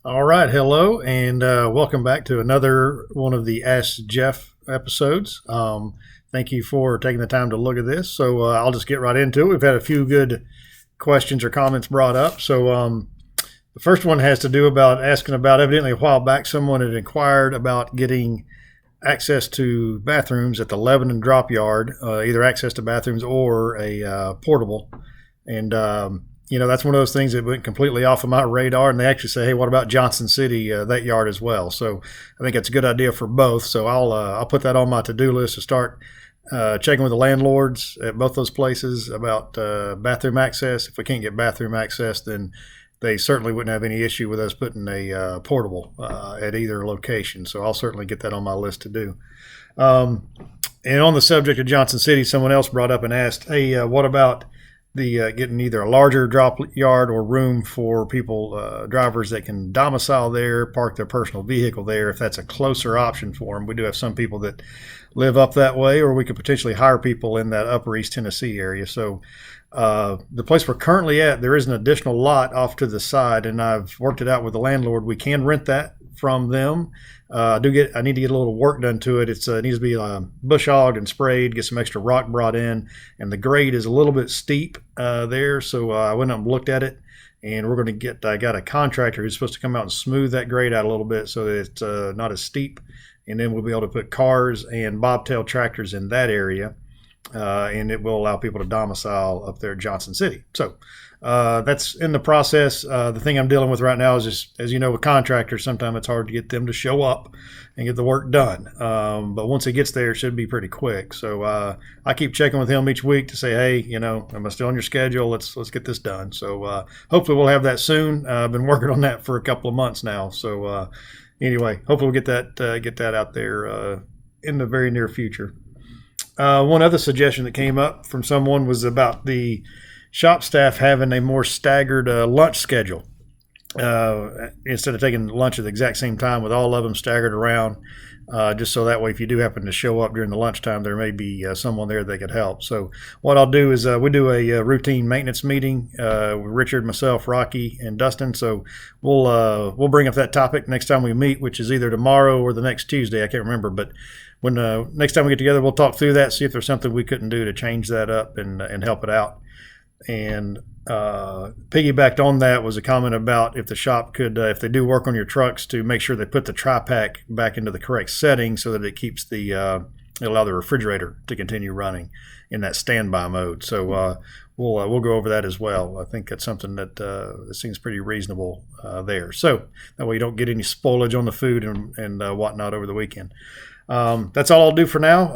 All right, hello, and welcome back to another one of the Ask Jeff episodes. Thank you for taking the time to look at this. So I'll just get right into it. We've had a few good questions or comments brought up. So the first one has to do about asking about, evidently a while back, someone had inquired about getting access to bathrooms at the Lebanon drop yard, either access to bathrooms or a portable. And that's one of those things that went completely off of my radar. And they actually say, "Hey, what about Johnson City, that yard as well?" So I think it's a good idea for both. So I'll put that on my to-do list to start checking with the landlords at both those places about bathroom access. If we can't get bathroom access, then they certainly wouldn't have any issue with us putting a portable at either location. So I'll certainly get that on my list to do. And on the subject of Johnson City, someone else brought up and asked, "Hey, what about the getting either a larger drop yard or room for people, drivers that can domicile there, park their personal vehicle there, if that's a closer option for them?" We do have some people that live up that way, or we could potentially hire people in that upper East Tennessee area. So the place we're currently at, there is an additional lot off to the side, and I've worked it out with the landlord. We can rent that from them. I need to get a little work done to it. It needs to be bush hogged and sprayed, get some extra rock brought in, and the grade is a little bit steep there. So I went up and looked at it, and we're going to I got a contractor who's supposed to come out and smooth that grade out a little bit so that it's not as steep, and then we'll be able to put cars and bobtail tractors in that area, and it will allow people to domicile up there at Johnson City. So that's in the process. The thing I'm dealing with right now is just, as you know, with contractors, sometimes it's hard to get them to show up and get the work done. But once it gets there, it should be pretty quick. So I keep checking with him each week to say, "Hey, am I still on your schedule? Let's get this done." So hopefully we'll have that soon. I've been working on that for a couple of months now. So anyway, hopefully we'll get that out there in the very near future. One other suggestion that came up from someone was about the shop staff having a more staggered lunch schedule. Instead of taking lunch at the exact same time, with all of them staggered around, just so that way if you do happen to show up during the lunchtime, there may be someone there that could help. So what I'll do is we do a routine maintenance meeting with Richard, myself, Rocky, and Dustin. So we'll bring up that topic next time we meet, which is either tomorrow or the next Tuesday. I can't remember, but when next time we get together, we'll talk through that, see if there's something we couldn't do to change that up and help it out. And piggybacked on that was a comment about if the shop could, if they do work on your trucks, to make sure they put the tri-pack back into the correct setting so that it keeps it'll allow the refrigerator to continue running in that standby mode. So we'll go over that as well. I think that's something that seems pretty reasonable there. So that way you don't get any spoilage on the food and whatnot over the weekend. That's all I'll do for now.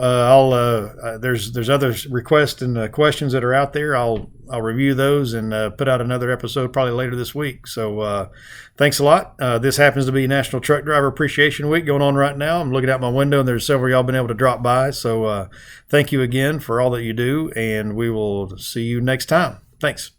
There's other requests and questions that are out there. I'll review those and put out another episode probably later this week. So thanks a lot. This happens to be National Truck Driver Appreciation Week going on right now. I'm looking out my window and there's several of y'all been able to drop by. So thank you again for all that you do, and we will see you next time. Thanks.